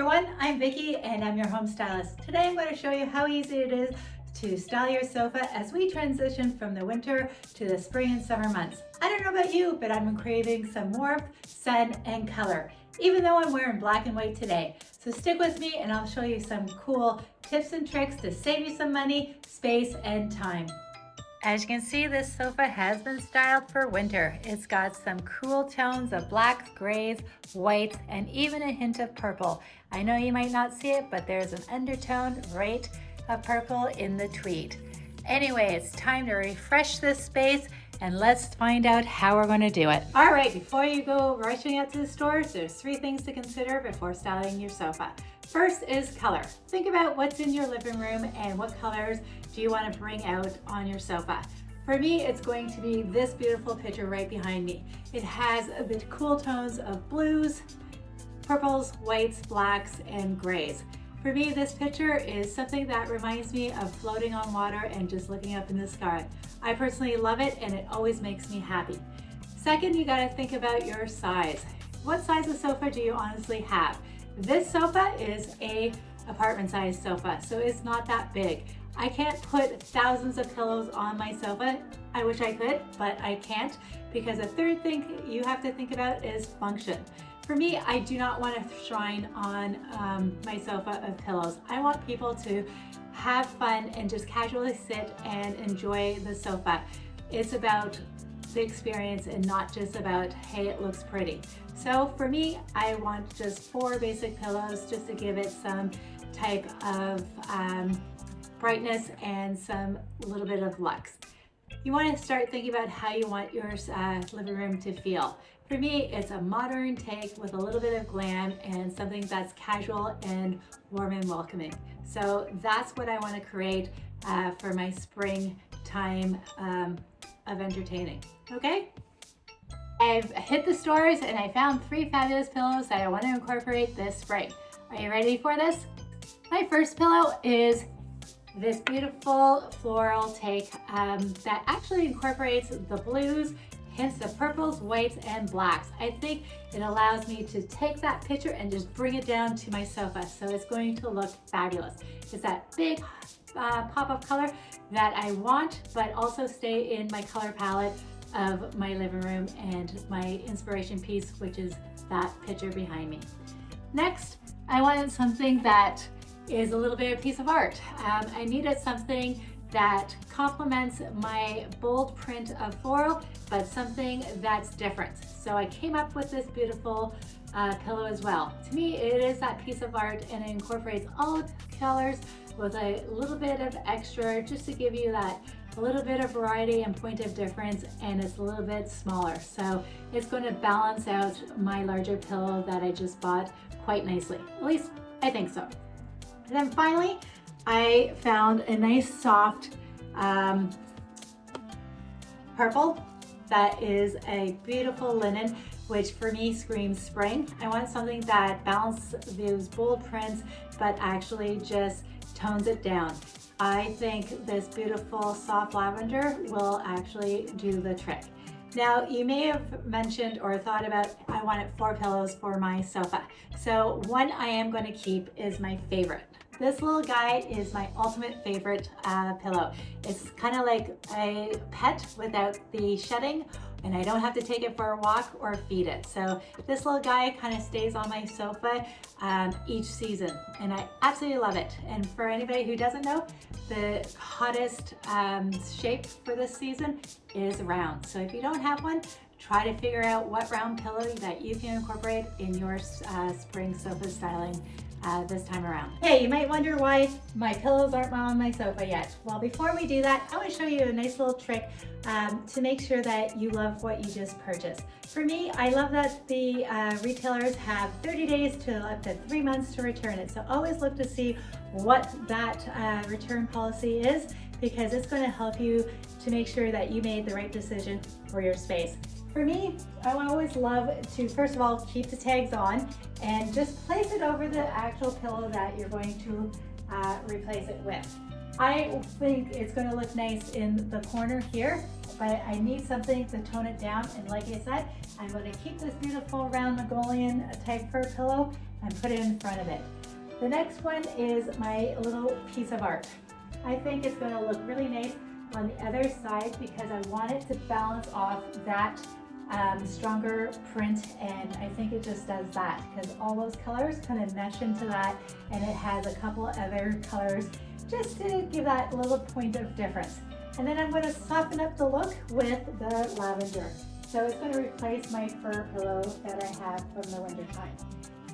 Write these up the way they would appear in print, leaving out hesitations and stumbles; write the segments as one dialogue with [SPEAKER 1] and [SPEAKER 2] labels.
[SPEAKER 1] everyone, I'm Vicki and I'm your home stylist. Today I'm going to show you how easy it is to style your sofa as we transition from the winter to the spring and summer months. I don't know about you, but I'm craving some warmth, sun, and color, even though I'm wearing black and white today. So stick with me and I'll show you some cool tips and tricks to save you some money, space, and time. As you can see, this sofa has been styled for winter. It's got some cool tones of blacks, grays, whites, and even a hint of purple. I know you might not see it, but there's an undertone right of purple in the tweed. Anyway, it's time to refresh this space and let's find out how we're going to do it. All right, before you go rushing out to the stores, there's 3 things to consider before styling your sofa. First is color. Think about what's in your living room and what colors do you want to bring out on your sofa. For me, it's going to be this beautiful picture right behind me. It has the cool tones of blues, purples, whites, blacks, and grays. For me, this picture is something that reminds me of floating on water and just looking up in the sky. I personally love it and it always makes me happy. Second, you gotta think about your size. What size of sofa do you honestly have? This sofa is a apartment size sofa, so it's not that big. I can't put thousands of pillows on my sofa. I wish I could, but I can't, because the third thing you have to think about is function. For me, I do not want to shrine on my sofa of pillows. I want people to have fun and just casually sit and enjoy the sofa. It's about the experience and not just about, hey, it looks pretty. So for me, I want just 4 basic pillows just to give it some type of brightness and some little bit of luxe. You want to start thinking about how you want your living room to feel. For me, it's a modern take with a little bit of glam and something that's casual and warm and welcoming. So that's what I want to create for my spring time of entertaining. Okay? I've hit the stores and I found 3 fabulous pillows that I want to incorporate this spring. Are you ready for this? My first pillow is this beautiful floral take that actually incorporates the blues, hints of purples, whites, and blacks. I think it allows me to take that picture and just bring it down to my sofa, so it's going to look fabulous. It's that big pop of color that I want, but also stay in my color palette of my living room and my inspiration piece, which is that picture behind me. Next, I wanted something that is a little bit of a piece of art. I needed something that complements my bold print of floral, but something that's different. So I came up with this beautiful pillow as well. To me, it is that piece of art and it incorporates all the colors with a little bit of extra just to give you that a little bit of variety and point of difference, and it's a little bit smaller. So it's going to balance out my larger pillow that I just bought quite nicely. At least I think so. And then finally, I found a nice soft purple that is a beautiful linen, which for me screams spring. I want something that balances those bold prints, but actually just tones it down. I think this beautiful soft lavender will actually do the trick. Now, you may have mentioned or thought about, I wanted 4 pillows for my sofa. So one I am going to keep is my favorite. This little guy is my ultimate favorite pillow. It's kind of like a pet without the shedding, and I don't have to take it for a walk or feed it. So this little guy kind of stays on my sofa each season, and I absolutely love it. And for anybody who doesn't know, the hottest shape for this season is round. So if you don't have one, try to figure out what round pillow that you can incorporate in your spring sofa styling this time around. Hey, you might wonder why my pillows aren't on my sofa yet. Well, before we do that, I want to show you a nice little trick to make sure that you love what you just purchased. For me, I love that the retailers have 30 days to up to 3 months to return it. So always look to see what that return policy is, because it's going to help you to make sure that you made the right decision for your space. For me, I always love to, first of all, keep the tags on and just place it over the actual pillow that you're going to replace it with. I think it's going to look nice in the corner here, but I need something to tone it down. And like I said, I'm going to keep this beautiful round Mongolian type fur pillow and put it in front of it. The next one is my little piece of art. I think it's going to look really nice on the other side because I want it to balance off that stronger print, and I think it just does that because all those colors kind of mesh into that, and it has a couple other colors just to give that little point of difference. And then I'm going to soften up the look with the lavender. So it's going to replace my fur pillow that I have from the winter time.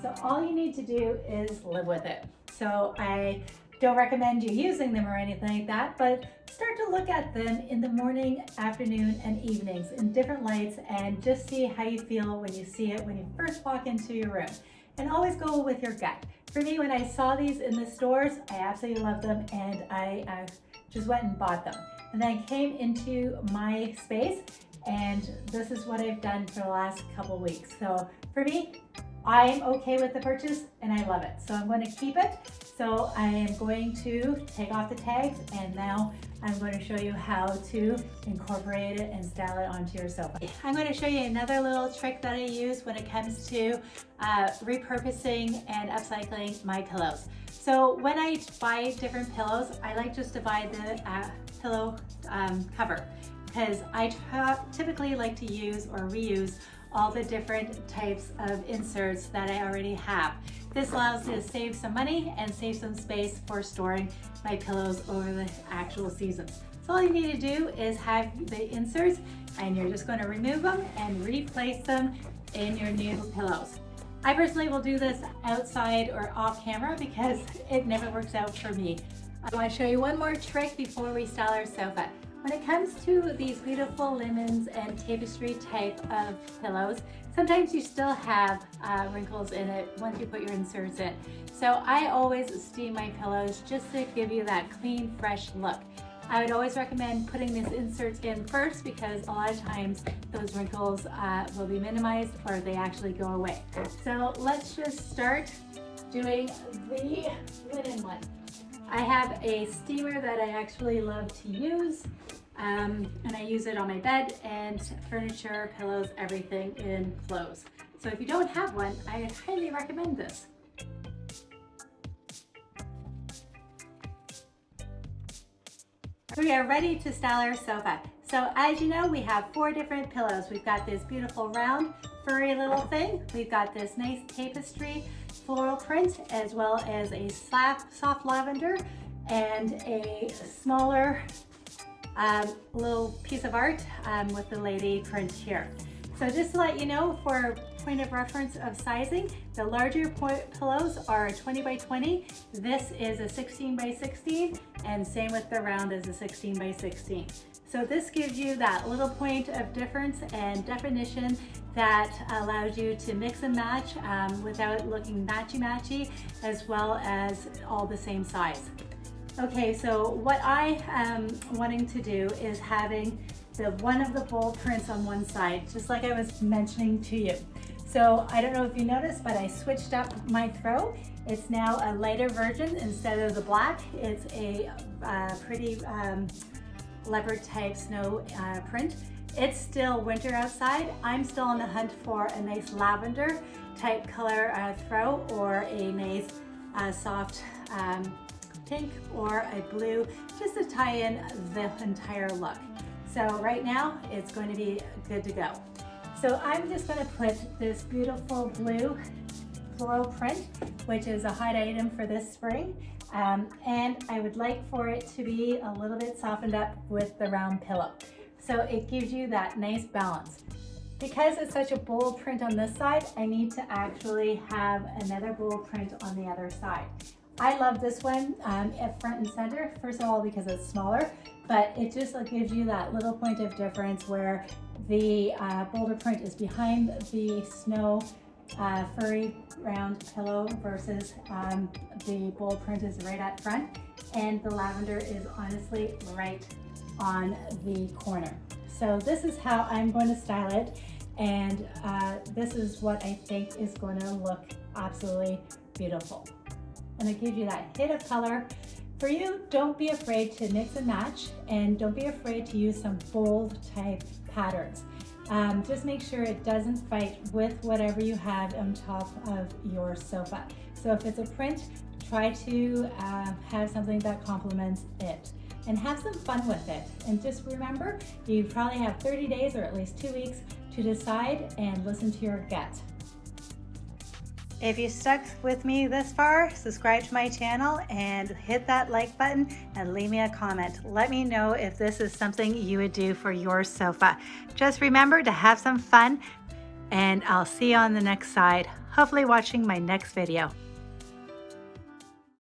[SPEAKER 1] So all you need to do is live with it. So I don't recommend you using them or anything like that, but start to look at them in the morning, afternoon, and evenings in different lights and just see how you feel when you see it when you first walk into your room. And always go with your gut. For me, when I saw these in the stores, I absolutely loved them, and I just went and bought them. And then I came into my space, and this is what I've done for the last couple weeks. So for me, I'm okay with the purchase and I love it. So I'm going to keep it. So I am going to take off the tags, and now I'm going to show you how to incorporate it and style it onto your sofa. I'm going to show you another little trick that I use when it comes to repurposing and upcycling my pillows. So when I buy different pillows, I like just to buy the pillow cover, because I typically like to use or reuse all the different types of inserts that I already have. This allows me to save some money and save some space for storing my pillows over the actual seasons. So all you need to do is have the inserts, and you're just going to remove them and replace them in your new pillows. I personally will do this outside or off camera because it never works out for me. I want to show you one more trick before we style our sofa. When it comes to these beautiful linens and tapestry type of pillows, sometimes you still have wrinkles in it once you put your inserts in. So I always steam my pillows just to give you that clean, fresh look. I would always recommend putting these inserts in first because a lot of times those wrinkles will be minimized or they actually go away. So let's just start doing the linen one. I have a steamer that I actually love to use, and I use it on my bed and furniture, pillows, everything in clothes. So if you don't have one, I highly recommend this. We are ready to style our sofa. So as you know, we have 4 different pillows. We've got this beautiful round furry little thing. We've got this nice tapestry floral print, as well as a soft lavender and a smaller little piece of art with the lady print here. So just to let you know, for point of reference of sizing, the larger pillows are 20 by 20. This is a 16 by 16, and same with the round is a 16 by 16. So this gives you that little point of difference and definition that allows you to mix and match without looking matchy-matchy, as well as all the same size. Okay, so what I am wanting to do is having one of the bold prints on one side, just like I was mentioning to you. So I don't know if you noticed, but I switched up my throw. It's now a lighter version instead of the black. It's a pretty leopard type snow print. It's still winter outside. I'm still on the hunt for a nice lavender type color throw, or a nice soft pink or a blue, just to tie in the entire look. So right now it's going to be good to go. So I'm just going to put this beautiful blue floral print, which is a hot item for this spring, and I would like for it to be a little bit softened up with the round pillow. So it gives you that nice balance. Because it's such a bold print on this side, I need to actually have another bold print on the other side. I love this one at front and center, first of all because it's smaller, but it just gives you that little point of difference where the bolder print is behind the snow furry round pillow versus the bold print is right at front, and the lavender is honestly right on the corner. So this is how I'm going to style it, and this is what I think is going to look absolutely beautiful. And it gives you that hit of color. For you, don't be afraid to mix and match, and don't be afraid to use some bold type patterns. Just make sure it doesn't fight with whatever you have on top of your sofa. So if it's a print, try to have something that complements it. And have some fun with it. And just remember, you probably have 30 days or at least 2 weeks to decide and listen to your gut. If you stuck with me this far, subscribe to my channel and hit that like button and leave me a comment. Let me know if this is something you would do for your sofa. Just remember to have some fun, and I'll see you on the next side, hopefully watching my next video.